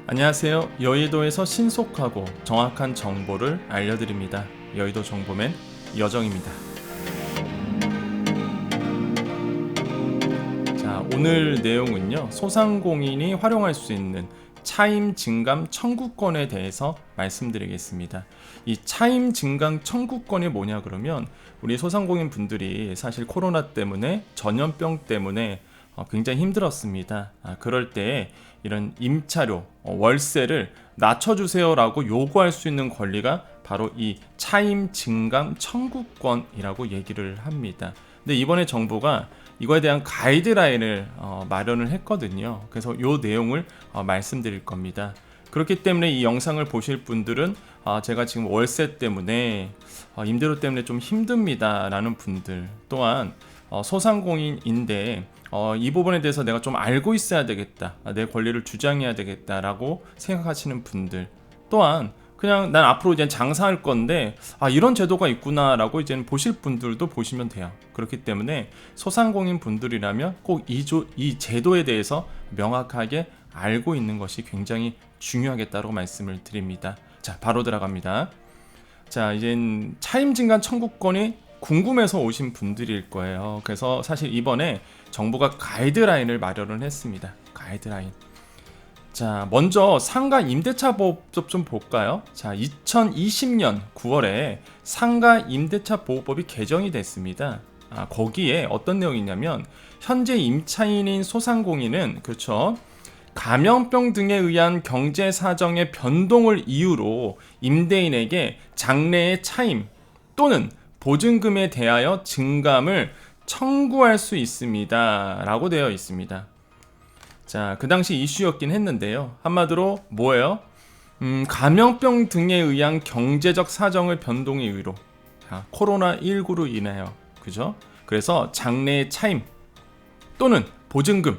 안녕하세요. 여의도에서 신속하고 정확한 정보를 알려드립니다. 여의도 정보맨 여정입니다. 자, 오늘 내용은요, 소상공인이 활용할 수 있는 차임 증감 청구권에 대해서 말씀드리겠습니다. 이 차임 증감 청구권이 뭐냐 그러면 우리 소상공인 분들이 사실 코로나 때문에 전염병 때문에 굉장히 힘들었습니다. 그럴 때 이런 임차료, 월세를 낮춰주세요라고 요구할 수 있는 권리가 바로 이 차임 증감 청구권이라고 얘기를 합니다. 근데 이번에 정부가 이거에 대한 가이드라인을 마련을 했거든요. 그래서 이 내용을 말씀드릴 겁니다. 그렇기 때문에 이 영상을 보실 분들은 제가 지금 월세 때문에 임대료 때문에 좀 힘듭니다 라는 분들, 또한 소상공인인데 이 부분에 대해서 내가 좀 알고 있어야 되겠다, 내 권리를 주장해야 되겠다라고 생각하시는 분들, 또한 그냥 난 앞으로 이제 장사할 건데 이런 제도가 있구나라고 이제는 보실 분들도 보시면 돼요. 그렇기 때문에 소상공인 분들이라면 꼭 이 제도에 대해서 명확하게 알고 있는 것이 굉장히 중요하겠다고 말씀을 드립니다. 자, 바로 들어갑니다. 자, 이젠 차임증감 청구권이 궁금해서 오신 분들일 거예요. 그래서 사실 이번에 정부가 가이드라인을 마련을 했습니다. 가이드라인. 자, 먼저 상가 임대차 보호법 좀 볼까요? 자, 2020년 9월에 상가 임대차 보호법이 개정이 됐습니다. 거기에 어떤 내용이 있냐면 현재 임차인인 소상공인은, 그렇죠, 감염병 등에 의한 경제 사정의 변동을 이유로 임대인에게 장래의 차임 또는 보증금에 대하여 증감을 청구할 수 있습니다 라고 되어 있습니다. 자, 그 당시 이슈였긴 했는데요. 한마디로 뭐예요? 감염병 등에 의한 경제적 사정의 변동의 이유로, 코로나19로 인하여, 그죠? 그래서 장래의 차임 또는 보증금,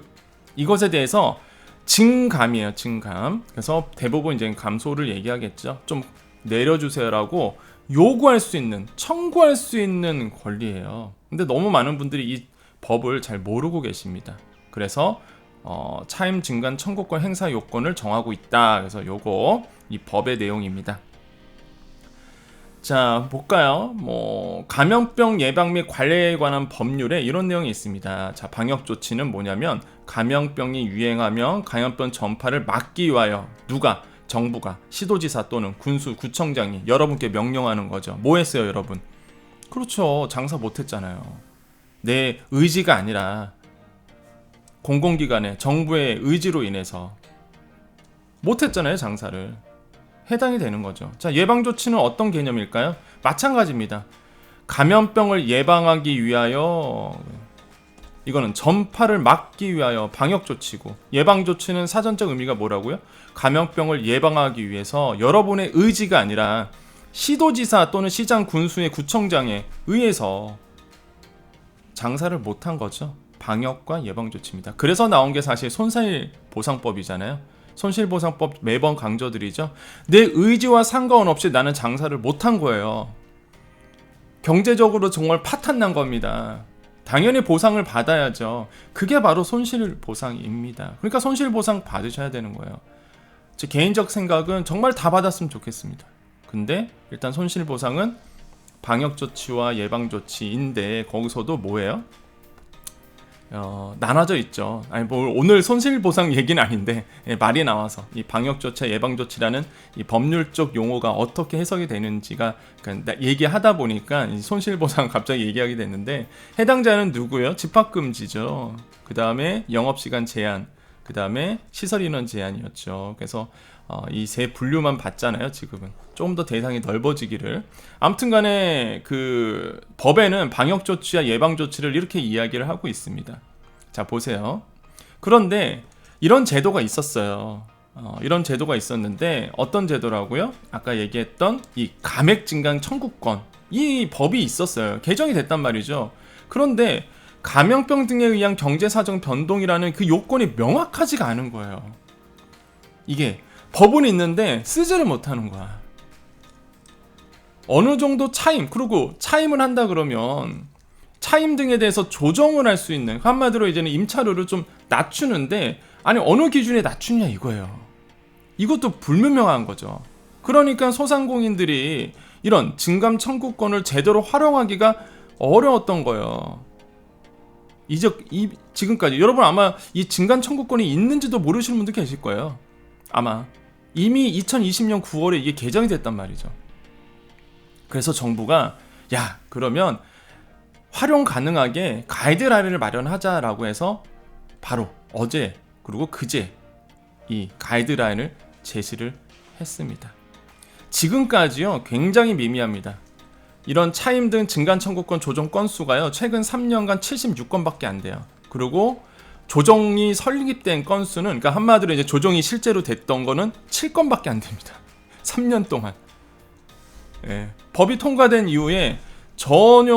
이것에 대해서 증감이에요, 증감. 그래서 대부분 이제 감소를 얘기하겠죠. 좀 내려주세요라고 요구할 수 있는, 청구할 수 있는 권리예요. 근데 너무 많은 분들이 이 법을 잘 모르고 계십니다. 그래서 차임 증감 청구권 행사 요건을 정하고 있다. 그래서 요거 이 법의 내용입니다. 자, 볼까요? 감염병 예방 및 관리에 관한 법률에 이런 내용이 있습니다. 자, 방역 조치는 뭐냐면 감염병이 유행하면 감염병 전파를 막기 위하여 누가? 정부가, 시도지사 또는 군수, 구청장이 여러분께 명령하는 거죠. 뭐 했어요, 여러분? 그렇죠. 장사 못 했잖아요. 내 의지가 아니라 공공기관의, 정부의 의지로 인해서 못 했잖아요, 장사를. 해당이 되는 거죠. 자, 예방조치는 어떤 개념일까요? 마찬가지입니다. 감염병을 예방하기 위하여, 이거는 전파를 막기 위하여 방역조치고, 예방조치는 사전적 의미가 뭐라고요? 감염병을 예방하기 위해서 여러분의 의지가 아니라 시도지사 또는 시장, 군수의, 구청장에 의해서 장사를 못한 거죠. 방역과 예방조치입니다. 그래서 나온 게 사실 손실보상법이잖아요. 손실보상법 매번 강조드리죠. 내 의지와 상관없이 나는 장사를 못한 거예요. 경제적으로 정말 파탄난 겁니다. 당연히 보상을 받아야죠. 그게 바로 손실보상입니다. 그러니까 손실보상 받으셔야 되는 거예요. 제 개인적 생각은 정말 다 받았으면 좋겠습니다. 근데 일단 손실보상은 방역조치와 예방조치인데 거기서도 뭐예요? 나눠져 있죠. 오늘 손실보상 얘기는 아닌데 말이 나와서 이 방역조치, 예방조치라는 이 법률적 용어가 어떻게 해석이 되는지가 얘기하다 보니까 이 손실보상 갑자기 얘기하게 됐는데, 해당자는 누구예요? 집합금지죠. 그 다음에 영업시간 제한, 그 다음에 시설인원 제한이었죠. 그래서 이 세 분류만 받잖아요. 지금은 조금 더 대상이 넓어지기를. 아무튼간에 그 법에는 방역조치와 예방조치를 이렇게 이야기를 하고 있습니다. 자, 보세요. 그런데 이런 제도가 있었어요. 이런 제도가 있었는데 어떤 제도라고요? 아까 얘기했던 이 감액증강 청구권, 이 법이 있었어요. 개정이 됐단 말이죠. 그런데 감염병 등에 의한 경제사정 변동이라는 그 요건이 명확하지가 않은 거예요. 이게 법은 있는데 쓰지를 못하는 거야. 어느 정도 차임, 그리고 차임을 한다 그러면 차임 등에 대해서 조정을 할 수 있는, 한마디로 이제는 임차료를 좀 낮추는데, 아니 어느 기준에 낮추냐 이거예요. 이것도 불분명한 거죠. 그러니까 소상공인들이 이런 증감 청구권을 제대로 활용하기가 어려웠던 거예요. 지금까지 여러분 아마 이 증감 청구권이 있는지도 모르시는 분들 계실 거예요. 아마 이미 2020년 9월에 이게 개정이 됐단 말이죠. 그래서 정부가 야 그러면 활용 가능하게 가이드라인을 마련하자라고 해서 바로 어제 그리고 그제 이 가이드라인을 제시를 했습니다. 지금까지요 굉장히 미미합니다. 이런 차임 등 증감 청구권 조정 건수가요 최근 3년간 76건밖에 안 돼요. 그리고 조정이 설립된 건수는 그러니까 한마디로 이제 조정이 실제로 됐던 거는 7건밖에 안 됩니다. 3년 동안. 예, 법이 통과된 이후에 전혀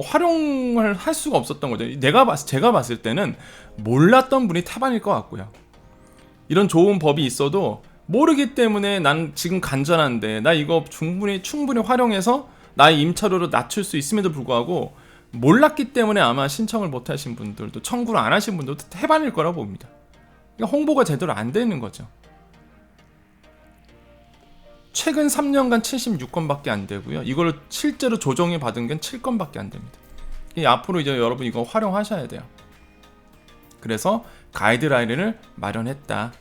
활용을 할 수가 없었던 거죠. 제가 봤을 때는 몰랐던 분이 태반일 것 같고요. 이런 좋은 법이 있어도 모르기 때문에 난 지금 간절한데 나 이거 충분히 활용해서 나의 임차료를 낮출 수 있음에도 불구하고 몰랐기 때문에 아마 신청을 못 하신 분들도 청구를 안 하신 분들도 태반일 거라 봅니다. 그러니까 홍보가 제대로 안 되는 거죠. 최근 3년간 76건밖에 안 되고요. 이걸 실제로 조정이 받은 건 7건밖에 안 됩니다. 앞으로 이제 여러분 이거 활용하셔야 돼요. 그래서 가이드라인을 마련했다.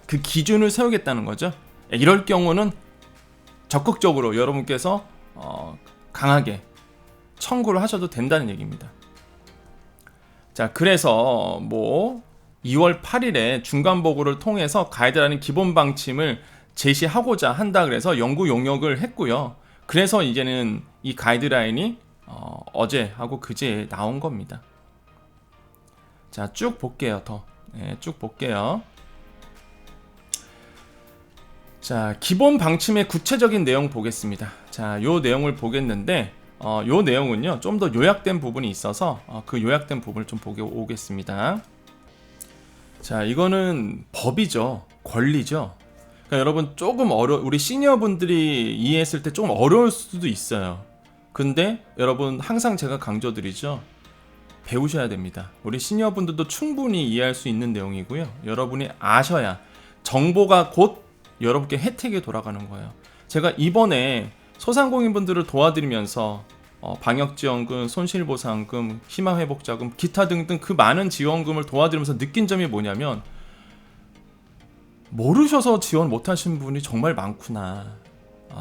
그 기준을 세우겠다는 거죠. 이럴 경우는 적극적으로 여러분께서 강하게 청구를 하셔도 된다는 얘기입니다. 자, 그래서 2월 8일에 중간 보고를 통해서 가이드라인 기본 방침을 제시하고자 한다 그래서 연구 용역을 했고요. 그래서 이제는 이 가이드라인이 어제하고 그제 나온 겁니다. 자, 쭉 볼게요. 쭉 볼게요. 자, 기본 방침의 구체적인 내용 보겠습니다. 자, 요 내용을 보겠는데 요 내용은요 좀 더 요약된 부분이 있어서 그 요약된 부분을 좀 보게 오겠습니다. 자, 이거는 법이죠. 권리죠. 그러니까 여러분 조금 우리 시니어분들이 이해했을 때 조금 어려울 수도 있어요. 근데 여러분 항상 제가 강조드리죠. 배우셔야 됩니다. 우리 시니어분들도 충분히 이해할 수 있는 내용이고요. 여러분이 아셔야 정보가 곧 여러분께 혜택이 돌아가는 거예요. 제가 이번에 소상공인분들을 도와드리면서 방역지원금, 손실보상금, 희망회복자금, 기타 등등 그 많은 지원금을 도와드리면서 느낀 점이 뭐냐면 모르셔서 지원 못하신 분이 정말 많구나.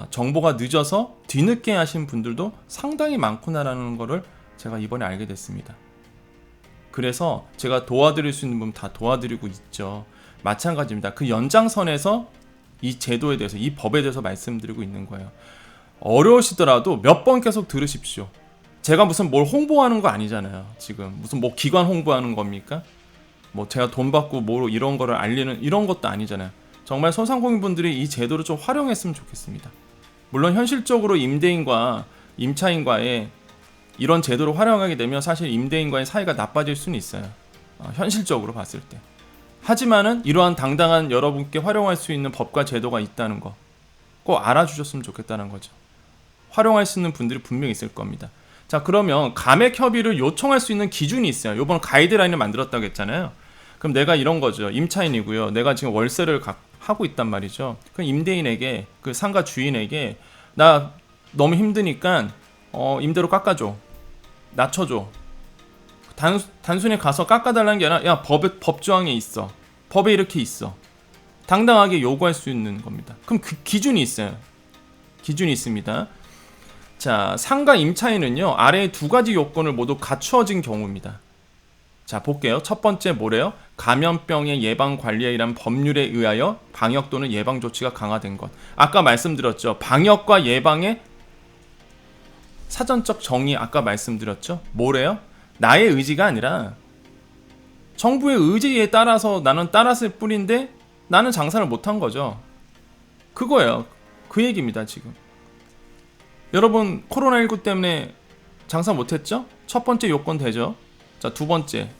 정보가 늦어서 뒤늦게 하신 분들도 상당히 많구나라는 거를 제가 이번에 알게 됐습니다. 그래서 제가 도와드릴 수 있는 부분 다 도와드리고 있죠. 마찬가지입니다. 그 연장선에서 이 제도에 대해서, 이 법에 대해서 말씀드리고 있는 거예요. 어려우시더라도 몇 번 계속 들으십시오. 제가 무슨 뭘 홍보하는 거 아니잖아요. 지금 무슨 기관 홍보하는 겁니까? 제가 돈 받고 이런 거를 알리는 이런 것도 아니잖아요. 정말 소상공인분들이 이 제도를 좀 활용했으면 좋겠습니다. 물론 현실적으로 임대인과 임차인과의 이런 제도를 활용하게 되면 사실 임대인과의 사이가 나빠질 수는 있어요. 현실적으로 봤을 때. 하지만은 이러한 당당한 여러분께 활용할 수 있는 법과 제도가 있다는 거 꼭 알아주셨으면 좋겠다는 거죠. 활용할 수 있는 분들이 분명히 있을 겁니다. 자, 그러면 감액 협의를 요청할 수 있는 기준이 있어요. 이번 가이드라인을 만들었다고 했잖아요. 그럼 내가 이런 거죠. 임차인이고요. 내가 지금 월세를 하고 있단 말이죠. 그럼 임대인에게, 그 상가 주인에게 나 너무 힘드니까 임대료 깎아줘. 낮춰줘. 단순히 가서 깎아달라는 게 아니라 야, 법 조항에 있어. 법에 이렇게 있어. 당당하게 요구할 수 있는 겁니다. 그럼 그 기준이 있어요. 기준이 있습니다. 자, 상가 임차인은요 아래 두 가지 요건을 모두 갖추어진 경우입니다. 자, 볼게요. 첫 번째 뭐래요? 감염병의 예방 관리에 의한 법률에 의하여 방역 또는 예방 조치가 강화된 것. 아까 말씀드렸죠. 방역과 예방의 사전적 정의 아까 말씀드렸죠. 뭐래요? 나의 의지가 아니라 정부의 의지에 따라서 나는 따랐을 뿐인데 나는 장사를 못한 거죠. 그거예요. 그 얘기입니다. 지금 여러분 코로나19 때문에 장사 못했죠? 첫 번째 요건 되죠. 자, 두 번째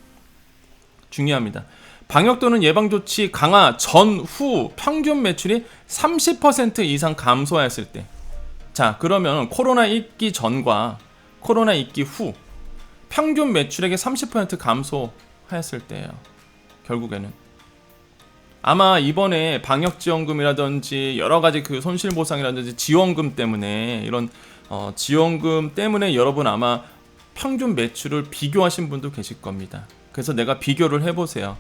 중요합니다. 방역 또는 예방조치 강화 전후 평균 매출이 30% 이상 감소했을 때. 자, 그러면 코로나 있기 전과 코로나 있기 후 평균 매출액이 30% 감소하였을 때예요. 결국에는 아마 이번에 방역지원금이라든지 여러가지 그 손실보상이라든지 지원금 때문에 이런 지원금 때문에 여러분 아마 평균 매출을 비교하신 분도 계실 겁니다. 그래서 내가 비교를 해보세요.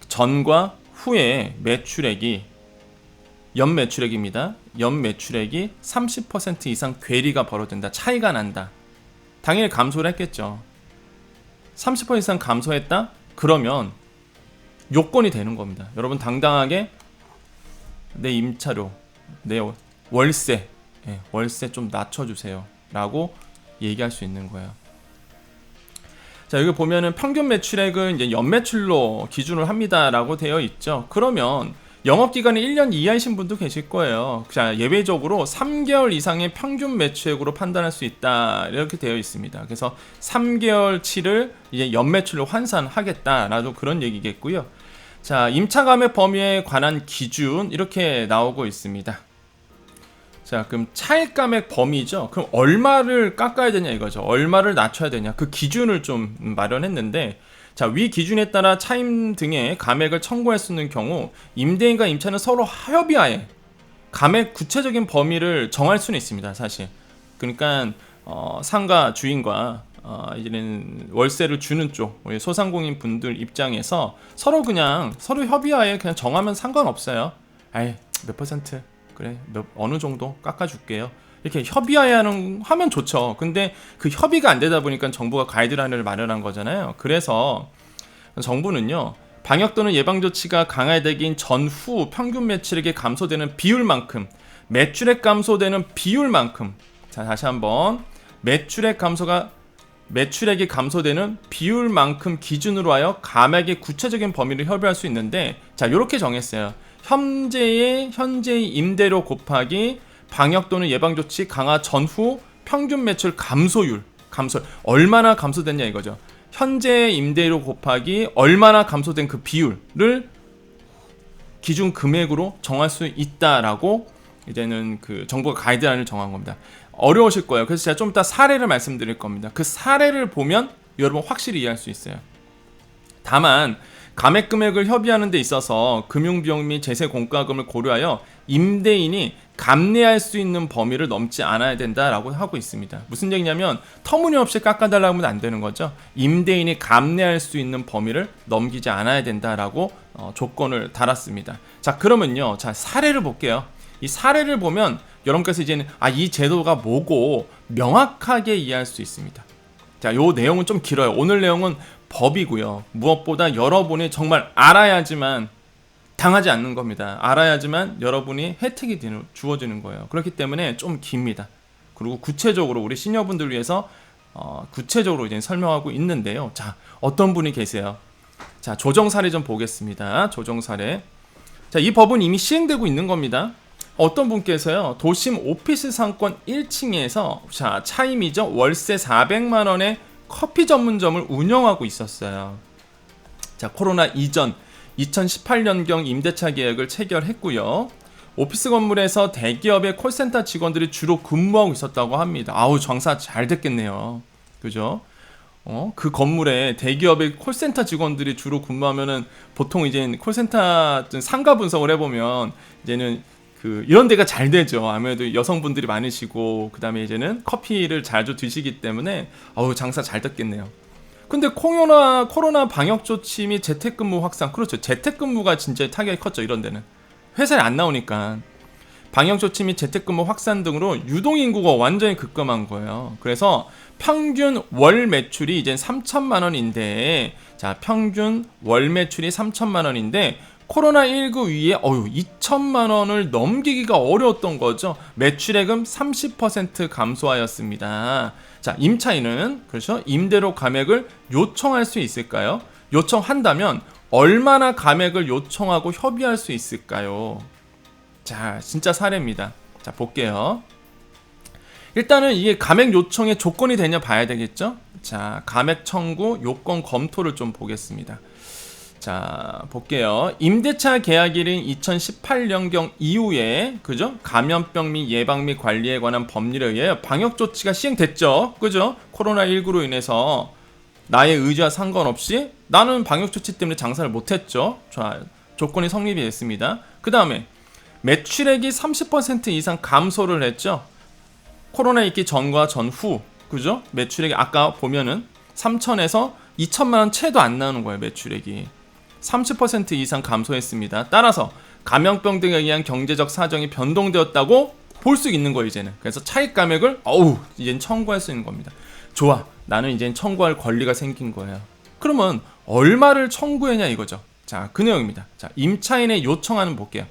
전과 후에 매출액이 연 매출액입니다. 연 매출액이 30% 이상 괴리가 벌어진다. 차이가 난다. 당연히 감소를 했겠죠. 30% 이상 감소했다? 그러면 요건이 되는 겁니다. 여러분 당당하게 내 임차료, 내 월세, 월세 좀 낮춰주세요 라고 얘기할 수 있는 거예요. 자, 여기 보면은 평균 매출액은 이제 연매출로 기준을 합니다 라고 되어 있죠. 그러면 영업기간이 1년 이하이신 분도 계실 거예요. 자, 예외적으로 3개월 이상의 평균 매출액으로 판단할 수 있다 이렇게 되어 있습니다. 그래서 3개월치를 이제 연매출로 환산하겠다라도 그런 얘기겠고요. 자, 임차감액 범위에 관한 기준 이렇게 나오고 있습니다. 자, 그럼 차액감액 범위죠. 그럼 얼마를 깎아야 되냐 이거죠. 얼마를 낮춰야 되냐 그 기준을 좀 마련했는데, 자, 위 기준에 따라 차임 등의 감액을 청구할 수 있는 경우 임대인과 임차인은 서로 협의하에 감액 구체적인 범위를 정할 수는 있습니다. 사실 그러니까 상가 주인과 이제는 월세를 주는 쪽 소상공인 분들 입장에서 서로 협의하에 그냥 정하면 상관없어요. 아이 몇 퍼센트 그래 어느 정도 깎아줄게요. 이렇게 협의하면 좋죠. 근데 그 협의가 안 되다 보니까 정부가 가이드라인을 마련한 거잖아요. 그래서 정부는요, 방역 또는 예방 조치가 강화되긴 전후 평균 매출액이 감소되는 비율만큼, 매출액 감소되는 비율만큼, 자 다시 한번 매출액이 감소되는 비율만큼 기준으로 하여 감액의 구체적인 범위를 협의할 수 있는데, 자 이렇게 정했어요. 현재의 임대료 곱하기 방역 또는 예방 조치 강화 전후 평균 매출 감소 얼마나 감소됐냐 이거죠. 현재 임대료 곱하기 얼마나 감소된 그 비율을 기준 금액으로 정할 수 있다라고 이제는 그 정부가 가이드라인을 정한 겁니다. 어려우실 거예요. 그래서 제가 좀 이따 사례를 말씀드릴 겁니다. 그 사례를 보면 여러분 확실히 이해할 수 있어요. 다만 감액 금액을 협의하는 데 있어서 금융비용 및 제세 공과금을 고려하여 임대인이 감내할 수 있는 범위를 넘지 않아야 된다라고 하고 있습니다. 무슨 얘기냐면 터무니없이 깎아달라고 하면 안 되는 거죠. 임대인이 감내할 수 있는 범위를 넘기지 않아야 된다라고 조건을 달았습니다. 자, 그러면요, 자 사례를 볼게요. 이 사례를 보면 여러분께서 이제는 이 제도가 뭐고 명확하게 이해할 수 있습니다. 자, 요 내용은 좀 길어요. 오늘 내용은 법이고요. 무엇보다 여러분이 정말 알아야지만 당하지 않는 겁니다. 알아야지만 여러분이 혜택이 주어지는 거예요. 그렇기 때문에 좀 깁니다. 그리고 구체적으로 우리 시니어분들 위해서 구체적으로 이제 설명하고 있는데요. 자, 어떤 분이 계세요? 자, 조정 사례 좀 보겠습니다. 조정 사례. 자, 이 법은 이미 시행되고 있는 겁니다. 어떤 분께서요, 도심 오피스 상권 1층에서 자 차임이죠, 월세 400만 원의 커피 전문점을 운영하고 있었어요. 자, 코로나 이전 2018년경 임대차 계약을 체결했고요. 오피스 건물에서 대기업의 콜센터 직원들이 주로 근무하고 있었다고 합니다. 아우, 장사 잘 됐겠네요. 그죠? 그 건물에 대기업의 콜센터 직원들이 주로 근무하면은 보통 이제 콜센터 상가 분석을 해보면 이제는 이런 데가 잘 되죠. 아무래도 여성분들이 많으시고 그다음에 이제는 커피를 자주 드시기 때문에 장사 잘 됐겠네요. 근데 코로나 방역 조치 및 재택근무 확산, 그렇죠. 재택근무가 진짜 타격이 컸죠. 이런 데는 회사에 안 나오니까 방역 조치 및 재택근무 확산 등으로 유동인구가 완전히 급감한 거예요. 그래서 평균 월 매출이 이제 3천만 원인데, 자 평균 월 매출이 3천만 원인데 코로나19 위에 2천만 원을 넘기기가 어려웠던 거죠. 매출액은 30% 감소하였습니다. 자, 임차인은 그렇죠, 임대료 감액을 요청할 수 있을까요? 요청한다면 얼마나 감액을 요청하고 협의할 수 있을까요? 자, 진짜 사례입니다. 자, 볼게요. 일단은 이게 감액 요청의 조건이 되냐 봐야 되겠죠? 자, 감액 청구 요건 검토를 좀 보겠습니다. 자, 볼게요. 임대차 계약일인 2018년경 이후에 그죠? 감염병 및 예방 및 관리에 관한 법률에 의해 방역 조치가 시행됐죠. 그죠? 코로나19로 인해서 나의 의지와 상관없이 나는 방역 조치 때문에 장사를 못 했죠. 자, 조건이 성립이 됐습니다. 그 다음에 매출액이 30% 이상 감소를 했죠. 코로나 있기 전과 전후, 그죠? 매출액이 아까 보면은 3천에서 2천만 원 채도 안 나오는 거예요. 매출액이 30% 이상 감소했습니다. 따라서 감염병 등에 의한 경제적 사정이 변동되었다고 볼 수 있는 거예요. 이제는. 그래서 차익 감액을 이제는 청구할 수 있는 겁니다. 좋아, 나는 이제는 청구할 권리가 생긴 거예요. 그러면 얼마를 청구했냐 이거죠. 자, 그 내용입니다. 자, 임차인의 요청하는 볼게요.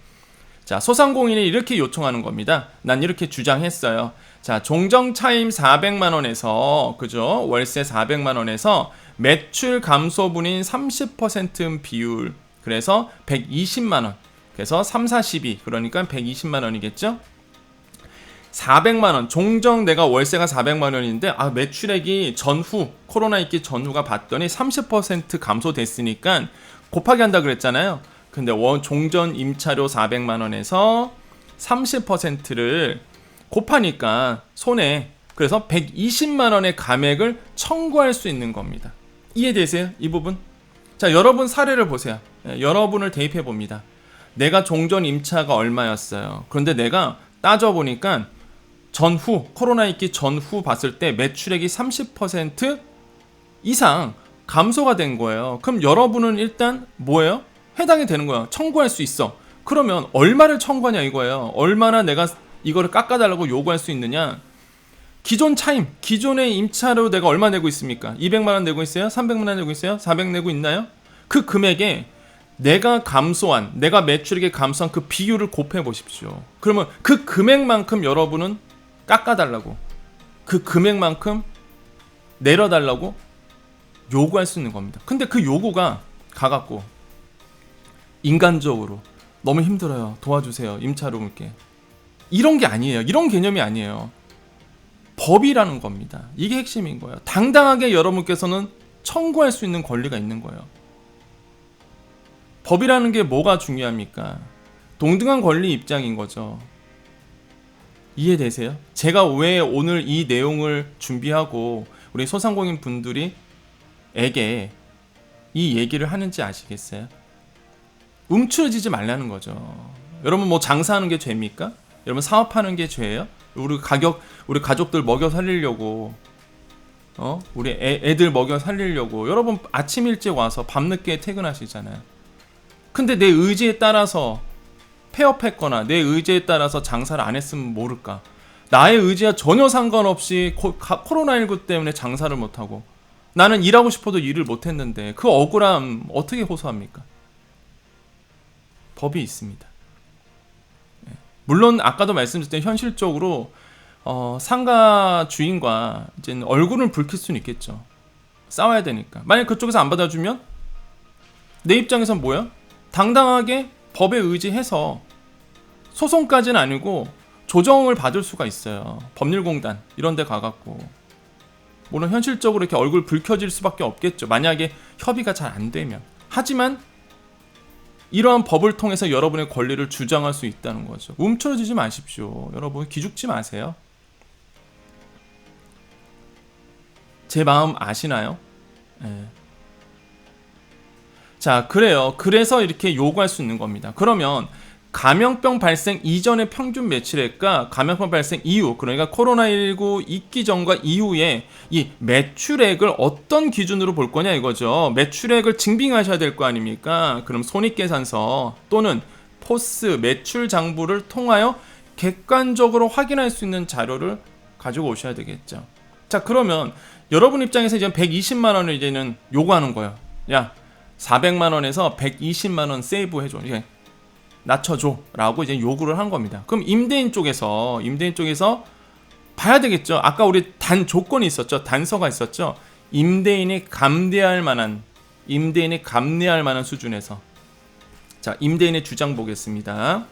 자, 소상공인이 이렇게 요청하는 겁니다. 난 이렇게 주장했어요. 자, 종정 차임 400만 원에서, 그죠? 월세 400만 원에서 매출 감소분인 30% 비율. 그래서 120만 원. 그래서 3, 4, 12. 그러니까 120만 원이겠죠? 400만 원. 종정 내가 월세가 400만 원인데 매출액이 전후, 코로나 있기 전후가 봤더니 30% 감소됐으니까 곱하기 한다 그랬잖아요. 근데 종전 임차료 400만 원에서 30%를 곱하니까 손해. 그래서 120만 원의 감액을 청구할 수 있는 겁니다. 이해되세요? 이 부분? 자, 여러분 사례를 보세요. 여러분을 대입해 봅니다. 내가 종전 임차가 얼마였어요. 그런데 내가 따져보니까 전후, 코로나 있기 전후 봤을 때 매출액이 30% 이상 감소가 된 거예요. 그럼 여러분은 일단 뭐예요? 해당이 되는 거예요. 청구할 수 있어. 그러면 얼마를 청구하냐 이거예요. 얼마나 내가 이거를 깎아달라고 요구할 수 있느냐. 기존 차임, 기존의 임차료 내가 얼마 내고 있습니까? 200만 원 내고 있어요? 300만 원 내고 있어요? 400 내고 있나요? 그 금액에 내가 매출액에 감소한 그 비율을 곱해 보십시오. 그러면 그 금액만큼 여러분은 깎아달라고, 그 금액만큼 내려달라고 요구할 수 있는 겁니다. 근데 그 요구가 가갖고 인간적으로 너무 힘들어요, 도와주세요, 임차료 물게, 이런 게 아니에요. 이런 개념이 아니에요. 법이라는 겁니다. 이게 핵심인 거예요. 당당하게 여러분께서는 청구할 수 있는 권리가 있는 거예요. 법이라는 게 뭐가 중요합니까? 동등한 권리 입장인 거죠. 이해되세요? 제가 왜 오늘 이 내용을 준비하고 우리 소상공인 분들에게 이 얘기를 하는지 아시겠어요? 움츠러지지 말라는 거죠. 여러분 뭐 장사하는 게 죄입니까? 여러분 사업하는 게 죄예요? 우리 가족들 먹여 살리려고, 우리 애들 먹여 살리려고 여러분 아침 일찍 와서 밤늦게 퇴근하시잖아요. 근데 내 의지에 따라서 폐업했거나 내 의지에 따라서 장사를 안 했으면 모를까. 나의 의지와 전혀 상관없이 코로나19 때문에 장사를 못하고 나는 일하고 싶어도 일을 못했는데 그 억울함 어떻게 호소합니까? 법이 있습니다. 물론 아까도 말씀드렸던 현실적으로 상가 주인과 이제 얼굴을 붉힐 수는 있겠죠. 싸워야 되니까. 만약 그쪽에서 안 받아주면 내 입장에선 뭐야? 당당하게 법에 의지해서 소송까지는 아니고 조정을 받을 수가 있어요. 법률공단 이런 데 가갖고. 물론 현실적으로 이렇게 얼굴 붉혀질 수밖에 없겠죠. 만약에 협의가 잘 안 되면. 하지만 이러한 법을 통해서 여러분의 권리를 주장할 수 있다는 거죠. 움츠러지지 마십시오. 여러분 기죽지 마세요. 제 마음 아시나요? 네. 자, 그래요. 그래서 이렇게 요구할 수 있는 겁니다. 그러면 감염병 발생 이전의 평균 매출액과 감염병 발생 이후, 그러니까 코로나19 있기 전과 이후에 이 매출액을 어떤 기준으로 볼 거냐 이거죠. 매출액을 증빙하셔야 될 거 아닙니까? 그럼 손익계산서 또는 포스 매출 장부를 통하여 객관적으로 확인할 수 있는 자료를 가지고 오셔야 되겠죠. 자, 그러면 여러분 입장에서 이제 120만 원을 이제는 요구하는 거예요. 야, 400만 원에서 120만 원 세이브 해줘. 낮춰줘 라고 이제 요구를 한 겁니다. 그럼 임대인 쪽에서 봐야 되겠죠. 아까 우리 조건이 있었죠. 단서가 있었죠. 임대인이 감내할 만한 수준에서. 자, 임대인의 주장 보겠습니다.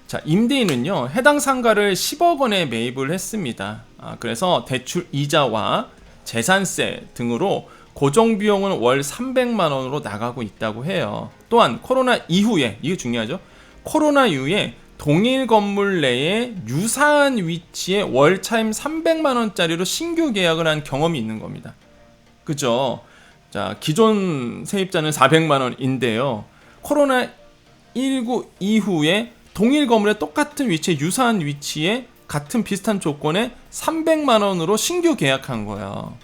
자, 임대인은요 해당 상가를 10억 원에 매입을 했습니다. 그래서 대출 이자와 재산세 등으로 고정비용은 월 300만 원으로 나가고 있다고 해요. 또한 코로나 이후에, 이게 중요하죠. 코로나 이후에 동일 건물 내에 유사한 위치에 월 차임 300만 원짜리로 신규 계약을 한 경험이 있는 겁니다. 그죠? 자, 기존 세입자는 400만 원인데요. 코로나 19 이후에 동일 건물의 똑같은 위치에 유사한 위치에 같은 비슷한 조건에 300만 원으로 신규 계약한 거예요.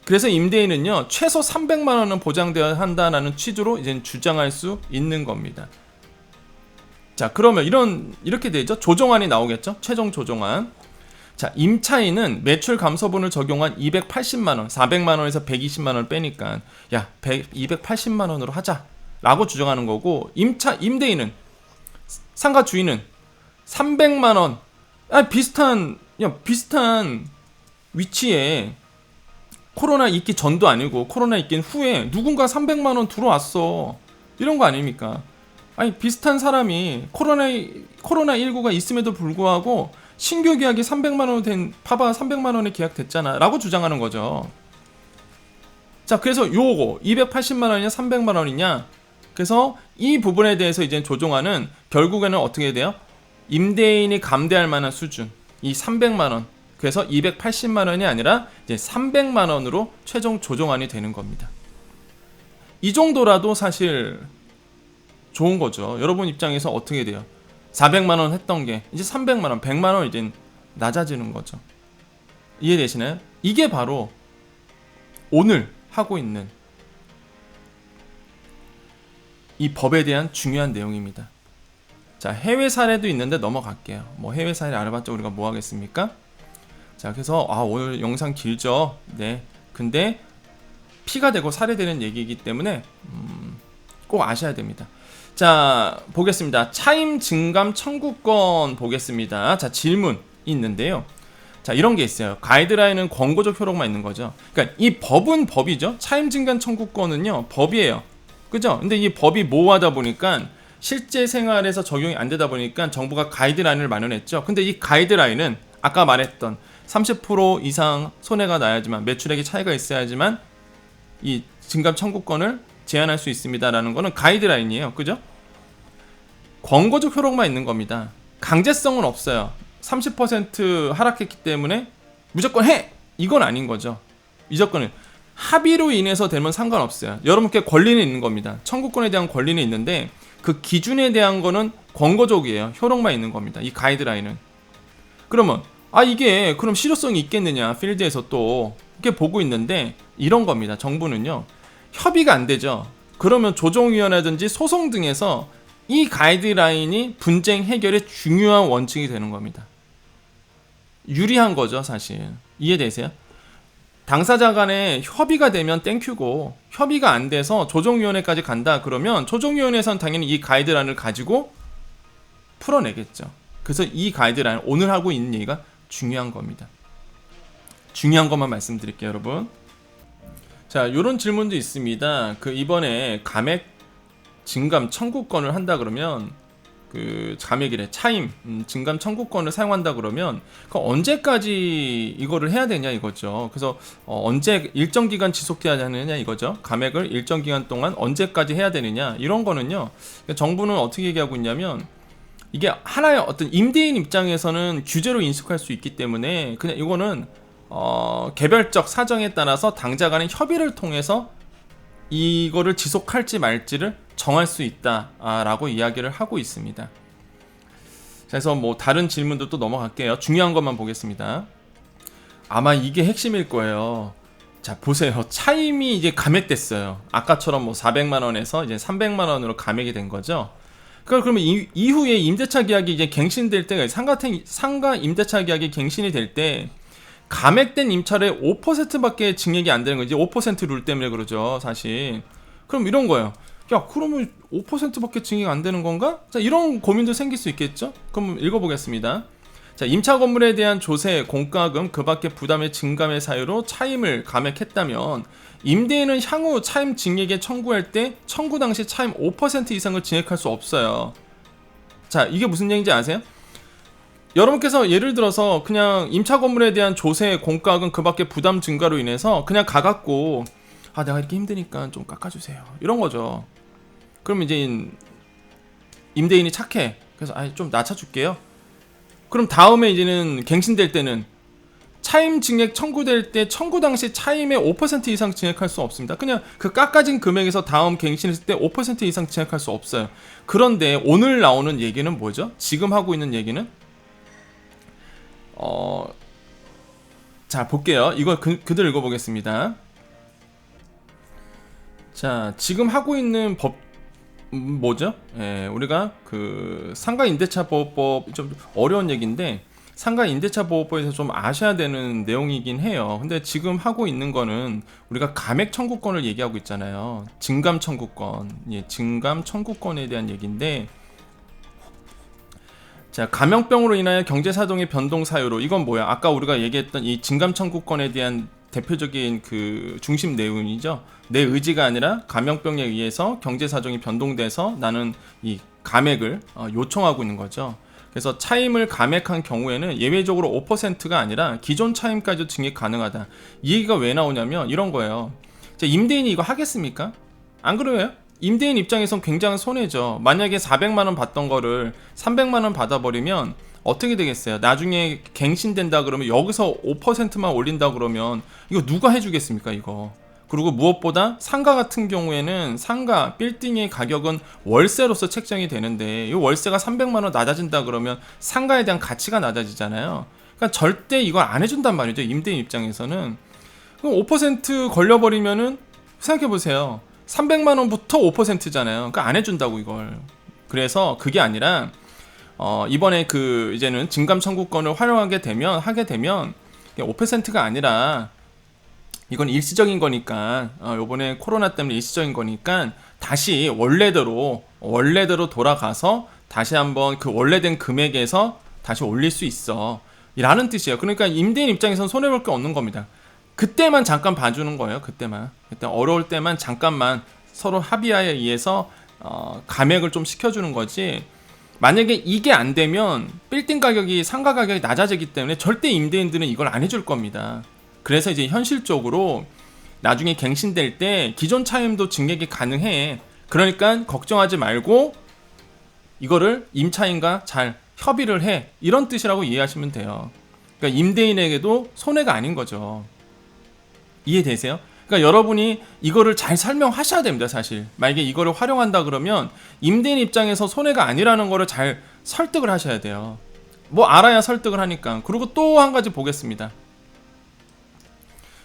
그래서 임대인은요 최소 300만 원은 보장되어야 한다라는 취지로 이제 주장할 수 있는 겁니다. 자, 그러면 이렇게 되죠. 조정안이 나오겠죠. 최종 조정안. 자, 임차인은 매출 감소분을 적용한 280만 원, 400만 원에서 120만 원을 빼니까 야, 280만 원으로 하자라고 주장하는 거고, 임대인은, 상가 주인은 300만 원, 비슷한 위치에 코로나 있기 전도 아니고 코로나 있긴 후에 누군가 300만 원 들어왔어. 이런 거 아닙니까? 아니, 비슷한 사람이 코로나19가 있음에도 불구하고 신규 계약이 300만 원 봐봐 300만 원에 계약됐잖아 라고 주장하는 거죠. 자, 그래서 요거 280만 원이냐 300만 원이냐, 그래서 이 부분에 대해서 이제 조정안은 결국에는 어떻게 돼요? 임대인이 감대할 만한 수준, 이 300만 원, 그래서 280만 원이 아니라 이제 300만 원으로 최종 조정안이 되는 겁니다. 이 정도라도 사실 좋은 거죠. 여러분 입장에서 어떻게 돼요? 400만 원 했던 게 이제 300만 원, 100만 원 이제 낮아지는 거죠. 이해되시나요? 이게 바로 오늘 하고 있는 이 법에 대한 중요한 내용입니다. 자, 해외 사례도 있는데 넘어갈게요. 뭐 해외 사례 알아봤자 우리가 뭐 하겠습니까? 자, 그래서 오늘 영상 길죠. 네. 근데 피가 되고 살이 되는 얘기이기 때문에 꼭 아셔야 됩니다. 자, 보겠습니다. 차임 증감 청구권 보겠습니다. 자, 질문 있는데요. 자, 이런 게 있어요. 가이드라인은 권고적 효력만 있는 거죠. 그러니까 이 법은 법이죠. 차임 증감 청구권은요 법이에요. 그죠? 근데 이 법이 모호하다 보니까 실제 생활에서 적용이 안 되다 보니까 정부가 가이드라인을 마련했죠. 근데 이 가이드라인은 아까 말했던 30% 이상 손해가 나야지만, 매출액이 차이가 있어야지만 이 증감 청구권을 제한할 수 있습니다라는 거는 가이드라인이에요. 그죠? 권고적 효력만 있는 겁니다. 강제성은 없어요. 30% 하락했기 때문에 무조건 해! 이건 아닌 거죠. 이 조건은 합의로 인해서 되면 상관없어요. 여러분께 권리는 있는 겁니다. 청구권에 대한 권리는 있는데 그 기준에 대한 거는 권고적이에요. 효력만 있는 겁니다. 이 가이드라인은. 그러면 이게 그럼 실효성이 있겠느냐, 필드에서 또 이렇게 보고 있는데 이런 겁니다. 정부는요 협의가 안 되죠. 그러면 조정위원회든지 소송 등에서 이 가이드라인이 분쟁 해결의 중요한 원칙이 되는 겁니다. 유리한 거죠, 사실. 이해되세요? 당사자 간에 협의가 되면 땡큐고, 협의가 안 돼서 조정위원회까지 간다 그러면 조정위원회에서는 당연히 이 가이드라인을 가지고 풀어내겠죠. 그래서 이 가이드라인, 오늘 하고 있는 얘기가 중요한 겁니다. 중요한 것만 말씀드릴게요, 여러분. 자, 요런 질문도 있습니다. 이번에 감액 증감 청구권을 한다 그러면, 감액이래, 차임 증감 청구권을 사용한다 그러면 언제까지 이거를 해야 되냐 이거죠. 그래서 언제 일정 기간 지속해야 되느냐 이거죠. 감액을 일정 기간 동안 언제까지 해야 되느냐, 이런 거는요 정부는 어떻게 얘기하고 있냐면, 이게 하나의 어떤 임대인 입장에서는 규제로 인식할 수 있기 때문에 그냥 이거는 개별적 사정에 따라서 당자 간의 협의를 통해서 이거를 지속할지 말지를 정할 수 있다라고 이야기를 하고 있습니다. 그래서 뭐 다른 질문도 또 넘어갈게요. 중요한 것만 보겠습니다. 아마 이게 핵심일 거예요. 자, 보세요. 차임이 이제 감액됐어요. 아까처럼 뭐 400만 원에서 이제 300만 원으로 감액이 된 거죠. 그러면 이후에 임대차 계약이 이제 갱신될 때가, 상가 임대차 계약이 갱신이 될 때 감액된 임차료의 5%밖에 증액이 안 되는 거지. 5%룰 때문에 그러죠, 사실. 그럼 이런 거예요. 야, 그러면 5%밖에 증액 안 되는 건가? 자, 이런 고민도 생길 수 있겠죠? 그럼 읽어보겠습니다. 자, 임차 건물에 대한 조세, 공과금, 그 밖의 부담의 증감의 사유로 차임을 감액했다면 임대인은 향후 차임 증액에 청구할 때 청구 당시 차임 5% 이상을 증액할 수 없어요. 자, 이게 무슨 얘기인지 아세요? 여러분께서 예를 들어서 그냥 임차 건물에 대한 조세, 공과금, 그 밖의 부담 증가로 인해서 그냥 가갖고 내가 이렇게 힘드니까 좀 깎아주세요, 이런 거죠. 그럼 이제 임대인이 착해. 그래서 좀 낮춰줄게요. 그럼 다음에 이제는 갱신될 때는 차임 증액 청구될 때 청구 당시 차임의 5% 이상 증액할 수 없습니다. 그냥 그 깎아진 금액에서 다음 갱신했을 때 5% 이상 증액할 수 없어요. 그런데 오늘 나오는 얘기는 뭐죠? 지금 하고 있는 얘기는 자 볼게요. 이거 그대로 읽어보겠습니다. 자 지금 하고 있는 법 뭐죠? 예, 우리가 그 상가 임대차 보호법 좀 어려운 얘기인데 상가 임대차 보호법에서 좀 아셔야 되는 내용이긴 해요. 근데 지금 하고 있는 거는 우리가 감액 청구권을 얘기하고 있잖아요. 증감 청구권, 예, 증감 청구권에 대한 얘기인데, 자 감염병으로 인하여 경제사정의 변동 사유로 이건 뭐야? 아까 우리가 얘기했던 이 증감 청구권에 대한 대표적인 그 중심 내용이죠. 내 의지가 아니라 감염병에 의해서 경제사정이 변동돼서 나는 이 감액을 요청하고 있는 거죠. 그래서 차임을 감액한 경우에는 예외적으로 5%가 아니라 기존 차임까지도 증액 가능하다. 이 얘기가 왜 나오냐면 이런 거예요. 임대인이 이거 하겠습니까? 안 그래요? 임대인 입장에선 굉장한 손해죠. 만약에 400만원 받던 거를 300만원 받아버리면 어떻게 되겠어요? 나중에 갱신된다 그러면 여기서 5%만 올린다 그러면 이거 누가 해주겠습니까 이거. 그리고 무엇보다 상가 같은 경우에는 상가 빌딩의 가격은 월세로서 책정이 되는데 이 월세가 300만원 낮아진다 그러면 상가에 대한 가치가 낮아지잖아요. 그러니까 절대 이걸 안 해준단 말이죠. 임대인 입장에서는. 그럼 5% 걸려버리면은 생각해보세요. 300만원부터 5%잖아요. 그러니까 안 해준다고 이걸. 그래서 그게 아니라 이번에 그 이제는 증감 청구권을 활용하게 되면 5%가 아니라 이건 일시적인 거니까 요번에 코로나 때문에 일시적인 거니까 다시 원래대로 돌아가서 다시 한번 그 원래된 금액에서 다시 올릴 수 있어 라는 뜻이에요. 그러니까 임대인 입장에서는 손해볼 게 없는 겁니다. 그때만 잠깐 봐주는 거예요. 그때 어려울 때만 잠깐만 서로 합의하에 의해서 감액을 좀 시켜주는 거지. 만약에 이게 안 되면 빌딩 가격이 상가 가격이 낮아지기 때문에 절대 임대인들은 이걸 안 해줄 겁니다. 그래서 이제 현실적으로 나중에 갱신될 때 기존 차임도 증액이 가능해. 그러니까 걱정하지 말고 이거를 임차인과 잘 협의를 해. 이런 뜻이라고 이해하시면 돼요. 그러니까 임대인에게도 손해가 아닌 거죠. 이해되세요? 그러니까 여러분이 이거를 잘 설명하셔야 됩니다. 사실 만약에 이거를 활용한다 그러면 임대인 입장에서 손해가 아니라는 거를 잘 설득을 하셔야 돼요. 뭐 알아야 설득을 하니까. 그리고 또 한 가지 보겠습니다.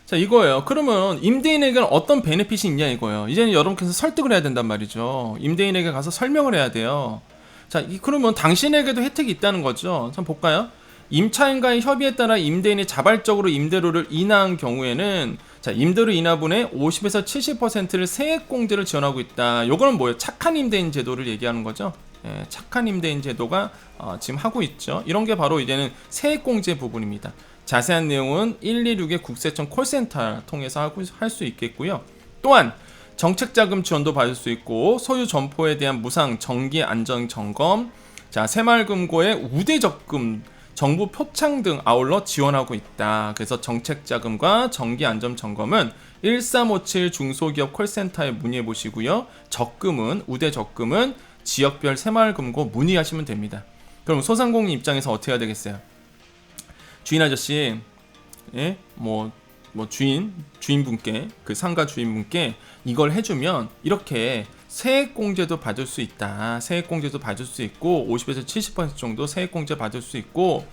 자 이거예요. 그러면 임대인에게는 어떤 베네핏이 있냐 이거예요. 이제는 여러분께서 설득을 해야 된단 말이죠. 임대인에게 가서 설명을 해야 돼요. 자 그러면 당신에게도 혜택이 있다는 거죠. 참 볼까요? 임차인과의 협의에 따라 임대인이 자발적으로 임대료를 인하한 경우에는 자 임대료 인하분의 50에서 70%를 세액공제를 지원하고 있다. 요거는 뭐예요? 착한 임대인 제도를 얘기하는 거죠. 예, 착한 임대인 제도가 지금 하고 있죠. 이런 게 바로 이제는 세액공제 부분입니다. 자세한 내용은 126의 국세청 콜센터 통해서 할 수 있겠고요. 또한 정책자금 지원도 받을 수 있고 소유 점포에 대한 무상 정기 안전 점검, 자 새마을금고의 우대적금, 정부 표창 등 아울러 지원하고 있다. 그래서 정책자금과 정기 안전 점검은 1357 중소기업 콜센터에 문의해 보시고요. 적금은 우대적금은 지역별 새마을금고 문의하시면 됩니다. 그럼 소상공인 입장에서 어떻게 해야 되겠어요? 주인 아저씨, 예? 뭐 주인분께 그 상가 주인분께 이걸 해주면 이렇게 세액공제도 받을 수 있다. 세액공제도 받을 수 있고 50에서 70% 정도 세액공제 받을 수 있고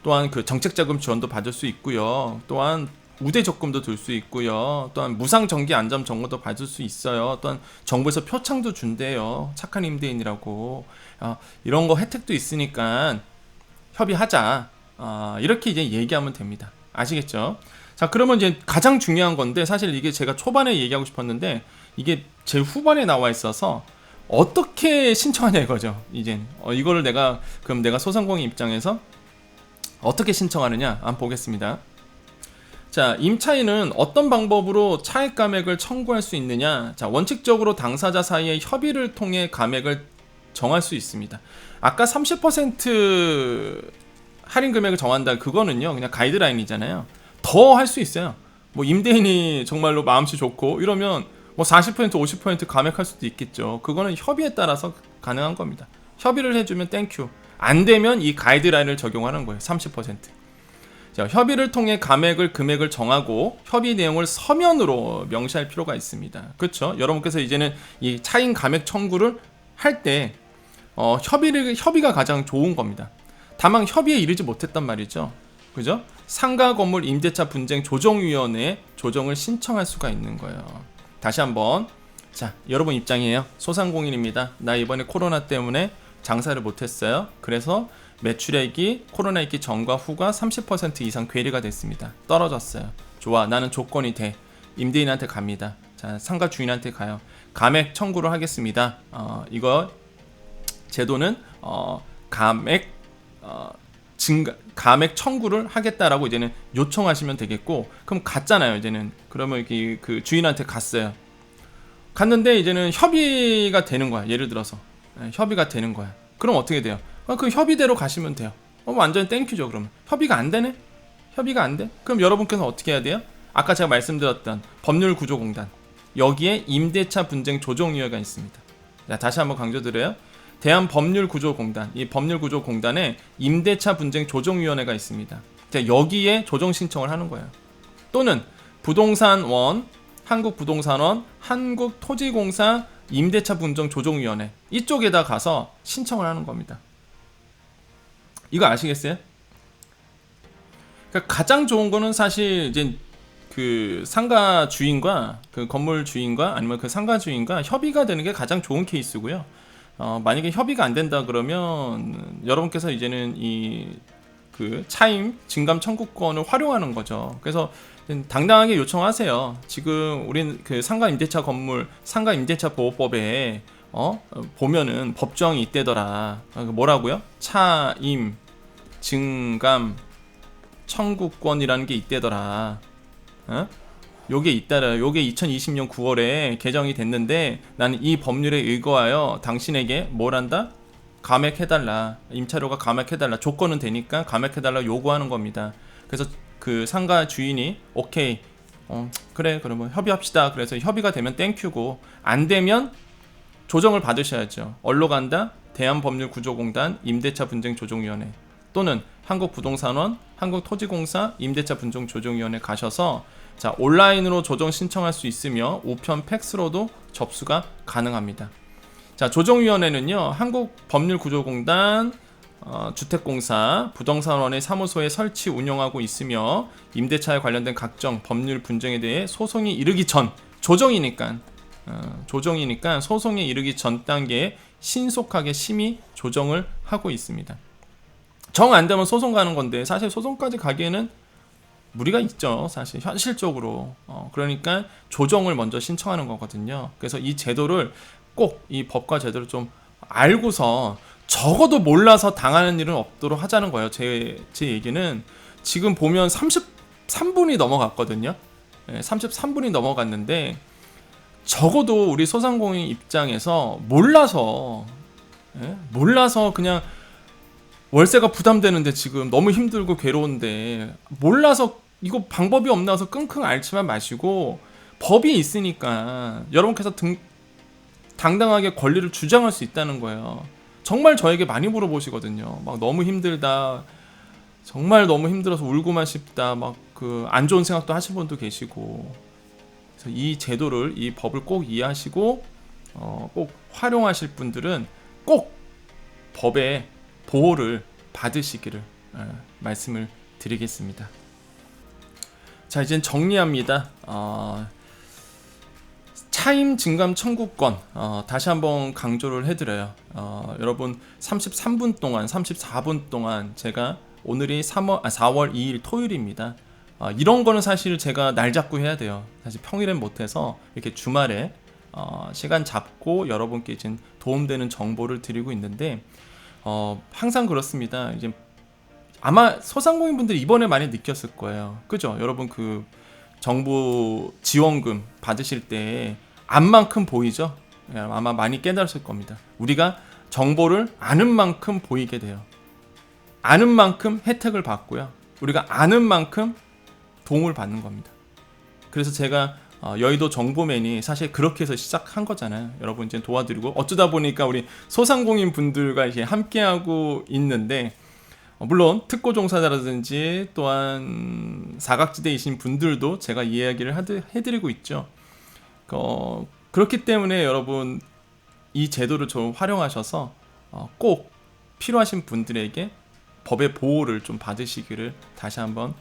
또한 그 정책자금 지원도 받을 수 있고요. 또한 우대적금도 들 수 있고요. 또한 무상정기 안전점검도 받을 수 있어요. 또한 정부에서 표창도 준대요. 착한 임대인이라고. 이런 거 혜택도 있으니까 협의하자. 이렇게 이제 얘기하면 됩니다. 아시겠죠? 자, 그러면 이제 가장 중요한 건데 사실 이게 제가 초반에 얘기하고 싶었는데 이게 제 후반에 나와 있어서 어떻게 신청하냐 이거죠. 이제 이거를 그럼 내가 소상공인 입장에서 어떻게 신청하느냐 한번 보겠습니다. 자, 임차인은 어떤 방법으로 차액 감액을 청구할 수 있느냐? 자, 원칙적으로 당사자 사이의 협의를 통해 감액을 정할 수 있습니다. 아까 30% 할인 금액을 정한다. 그거는요, 그냥 가이드라인이잖아요. 더 할 수 있어요. 뭐 임대인이 정말로 마음씨 좋고 이러면 뭐 40%, 50% 감액할 수도 있겠죠. 그거는 협의에 따라서 가능한 겁니다. 협의를 해주면 땡큐. 안 되면 이 가이드라인을 적용하는 거예요. 30%. 자, 협의를 통해 금액을 정하고 협의 내용을 서면으로 명시할 필요가 있습니다. 그렇죠? 여러분께서 이제는 이 차임 감액 청구를 할 때 협의가 가장 좋은 겁니다. 다만 협의에 이르지 못했단 말이죠. 그죠? 상가 건물 임대차 분쟁 조정위원회에 조정을 신청할 수가 있는 거예요. 다시 한번, 자, 여러분 입장이에요. 소상공인입니다. 나 이번에 코로나 때문에 장사를 못했어요. 그래서 매출액이 코로나 있기 전과 후가 30% 이상 괴리가 됐습니다. 떨어졌어요. 좋아, 나는 조건이 돼. 임대인한테 갑니다. 자, 상가 주인한테 가요. 감액 청구를 하겠습니다. 이거 제도는 감액 청구를 하겠다라고 이제는 요청하시면 되겠고, 그럼 갔잖아요. 이제는 그러면 그 주인한테 갔어요. 갔는데 이제는 협의가 되는 거야. 예를 들어서 협의가 되는 거야. 그럼 어떻게 돼요? 그 협의대로 가시면 돼요. 완전 땡큐죠. 그러면 협의가 안 되네? 협의가 안 돼? 그럼 여러분께서 어떻게 해야 돼요? 아까 제가 말씀드렸던 법률구조공단, 여기에 임대차 분쟁 조정위원회가 있습니다. 자, 다시 한번 강조드려요. 대한법률구조공단, 이 법률구조공단에 임대차 분쟁 조정위원회가 있습니다. 자, 여기에 조정 신청을 하는 거예요. 또는 부동산원, 한국부동산원, 한국토지공사 임대차 분쟁 조정위원회, 이쪽에다 가서 신청을 하는 겁니다. 이거 아시겠어요? 그러니까 가장 좋은 거는 사실 이제 그 상가 주인과 그 건물 주인과 아니면 그 상가 주인과 협의가 되는 게 가장 좋은 케이스고요. 만약에 협의가 안 된다 그러면 여러분께서 이제는 이 그 차임 증감 청구권을 활용하는 거죠. 그래서 당당하게 요청하세요. 지금 우린 그 상가 임대차 보호법에 보면은 법정이 있대더라. 뭐라고요? 차임 증감 청구권이라는 게 있대더라. 요게 있다라. 요게 2020년 9월에 개정이 됐는데 나는 이 법률에 의거하여 당신에게 뭘 한다? 감액해달라. 임차료가 감액해달라. 조건은 되니까 감액해달라 요구하는 겁니다. 그래서 그 상가 주인이 오케이, 그래, 그러면 협의합시다. 그래서 협의가 되면 땡큐고, 안 되면 조정을 받으셔야죠. 어디로 간다? 대한법률구조공단 임대차 분쟁 조정위원회, 또는 한국부동산원, 한국토지공사 임대차 분쟁 조정위원회 가셔서 자, 온라인으로 조정 신청할 수 있으며 우편 팩스로도 접수가 가능합니다. 자, 조정위원회는요, 한국법률구조공단 주택공사, 부동산원의 사무소에 설치 운영하고 있으며 임대차에 관련된 각종 법률 분쟁에 대해 소송이 이르기 전, 조정이니까 소송에 이르기 전 단계에 신속하게 심의 조정을 하고 있습니다. 정 안 되면 소송 가는 건데 사실 소송까지 가기에는 무리가 있죠. 사실 현실적으로. 그러니까 조정을 먼저 신청하는 거거든요. 그래서 이 제도를 꼭, 이 법과 제도를 좀 알고서 적어도 몰라서 당하는 일은 없도록 하자는 거예요. 제 얘기는 지금 보면 33분이 넘어갔거든요. 33분이 넘어갔는데 적어도 우리 소상공인 입장에서 몰라서 그냥 월세가 부담되는데 지금 너무 힘들고 괴로운데 몰라서 이거 방법이 없나 해서 끙끙 앓지만 마시고, 법이 있으니까 여러분께서 당당하게 권리를 주장할 수 있다는 거예요. 정말 저에게 많이 물어보시거든요. 막 너무 힘들다, 정말 너무 힘들어서 울고만 싶다, 막 그 안 좋은 생각도 하신 분도 계시고. 그래서 이 제도를, 이 법을 꼭 이해하시고 꼭 활용하실 분들은 꼭 법의 보호를 받으시기를 말씀을 드리겠습니다. 자, 이젠 정리합니다. 차임 증감 청구권, 다시 한번 강조를 해드려요. 여러분 33분 동안, 34분 동안 제가 오늘이 4월 2일 토요일입니다. 이런 거는 사실 제가 날 잡고 해야 돼요. 사실 평일엔 못해서 이렇게 주말에 시간 잡고 여러분께 이제 도움되는 정보를 드리고 있는데, 항상 그렇습니다. 이제 아마 소상공인분들이 이번에 많이 느꼈을 거예요. 그죠? 여러분 그 정부 지원금 받으실 때 안만큼 보이죠? 아마 많이 깨달으실 겁니다. 우리가 정보를 아는 만큼 보이게 돼요. 아는 만큼 혜택을 받고요. 우리가 아는 만큼 도움을 받는 겁니다. 그래서 제가 여의도 정보맨이 사실 그렇게 해서 시작한 거잖아요. 여러분 이제 도와드리고, 어쩌다 보니까 우리 소상공인 분들과 이제 함께하고 있는데, 물론 특고 종사자라든지 또한 사각지대이신 분들도 제가 이야기를 해드리고 있죠. 그렇기 때문에 여러분 이 제도를 좀 활용하셔서 꼭 필요하신 분들에게 법의 보호를 좀 받으시기를 다시 한번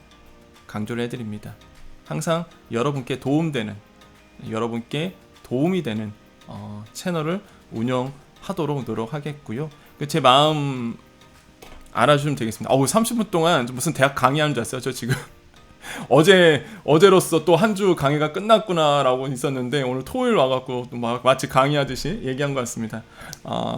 강조를 해드립니다. 항상 여러분께 여러분께 도움이 되는 채널을 운영하도록 노력하겠고요. 제 마음 알아주시면 되겠습니다. 30분 동안 무슨 대학 강의하는 줄 알았어요. 저 지금 어제로서 또 한 주 강의가 끝났구나라고 있었는데 오늘 토요일 와갖고 마치 강의하듯이 얘기한 것 같습니다.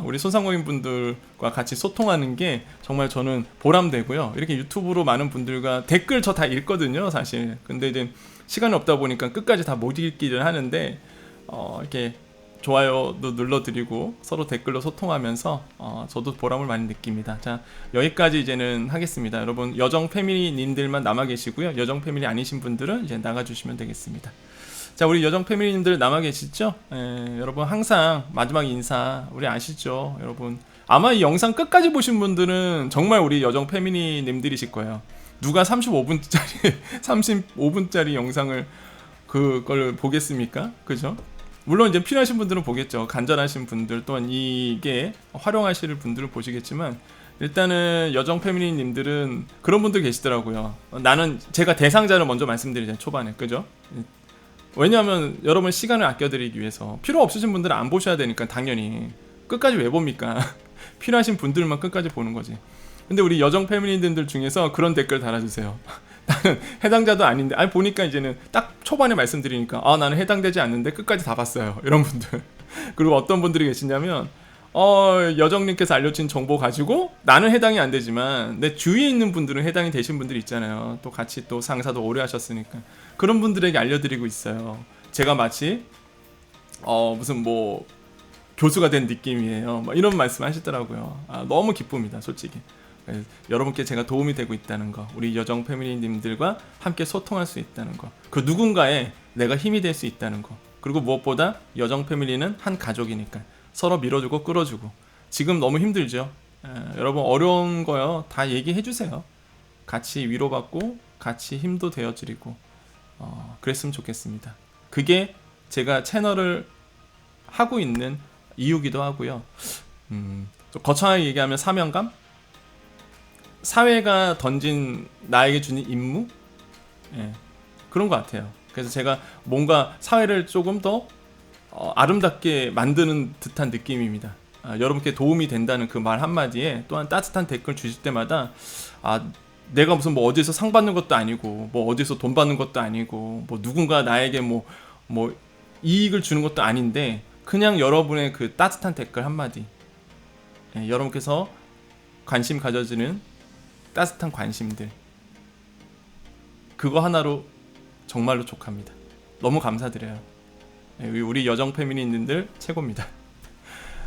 우리 소상공인 분들과 같이 소통하는 게 정말 저는 보람되고요. 이렇게 유튜브로 많은 분들과 댓글 저 다 읽거든요, 사실. 근데 이제 시간이 없다 보니까 끝까지 다 못 읽기를 하는데 이렇게 좋아요도 눌러드리고 서로 댓글로 소통하면서 저도 보람을 많이 느낍니다. 자, 여기까지 이제는 하겠습니다. 여러분 여정 패밀리님들만 남아 계시고요. 여정 패밀리 아니신 분들은 이제 나가주시면 되겠습니다. 자, 우리 여정 패밀리님들 남아 계시죠? 여러분 항상 마지막 인사 우리 아시죠? 여러분 아마 이 영상 끝까지 보신 분들은 정말 우리 여정 패밀리님들이실 거예요. 누가 35분짜리 영상을 그걸 보겠습니까? 그죠? 물론 이제 필요하신 분들은 보겠죠. 간절하신 분들 또한 이게 활용하실 분들은 보시겠지만 일단은 여정 패밀리님들은 그런 분들 계시더라고요. 나는 제가 대상자를 먼저 말씀드리잖아요. 초반에. 그죠? 왜냐하면 여러분 시간을 아껴드리기 위해서 필요 없으신 분들은 안 보셔야 되니까 당연히 끝까지 왜 봅니까? 필요하신 분들만 끝까지 보는 거지. 근데 우리 여정 패밀리님들 중에서 그런 댓글 달아주세요. 나는 해당자도 아닌데 보니까 이제는 딱 초반에 말씀드리니까 나는 해당되지 않는데 끝까지 다 봤어요, 이런 분들. 그리고 어떤 분들이 계시냐면 여정님께서 알려주신 정보 가지고 나는 해당이 안 되지만 내 주위에 있는 분들은 해당이 되신 분들이 있잖아요. 또 같이 또 상사도 오래 하셨으니까 그런 분들에게 알려드리고 있어요. 제가 마치 무슨 교수가 된 느낌이에요, 이런 말씀 하시더라고요. 너무 기쁩니다, 솔직히. 여러분께 제가 도움이 되고 있다는 거, 우리 여정 패밀리님들과 함께 소통할 수 있다는 거, 그 누군가에 내가 힘이 될 수 있다는 거, 그리고 무엇보다 여정 패밀리는 한 가족이니까 서로 밀어주고 끌어주고. 지금 너무 힘들죠? 여러분 어려운 거요 다 얘기해 주세요. 같이 위로받고 같이 힘도 되어드리고 그랬으면 좋겠습니다. 그게 제가 채널을 하고 있는 이유기도 하고요. 좀 거창하게 얘기하면 사명감? 사회가 던진 나에게 주는 임무? 그런 것 같아요. 그래서 제가 뭔가 사회를 조금 더 아름답게 만드는 듯한 느낌입니다. 여러분께 도움이 된다는 그 말 한마디에 또한 따뜻한 댓글 주실 때마다 내가 무슨 어디서 상 받는 것도 아니고 어디서 돈 받는 것도 아니고 누군가 나에게 이익을 주는 것도 아닌데 그냥 여러분의 그 따뜻한 댓글 한마디, 여러분께서 관심 가져주는 따뜻한 관심들, 그거 하나로 정말로 족합니다. 너무 감사드려요. 우리 여정 패밀리님들 최고입니다.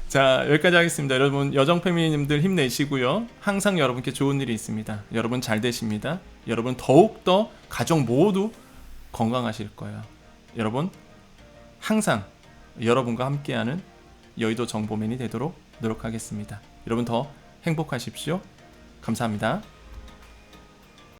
자, 여기까지 하겠습니다. 여러분 여정 패밀리님들 힘내시고요. 항상 여러분께 좋은 일이 있습니다. 여러분 잘 되십니다. 여러분 더욱더 가족 모두 건강하실 거예요. 여러분 항상 여러분과 함께하는 여의도 정보맨이 되도록 노력하겠습니다. 여러분 더 행복하십시오. 감사합니다.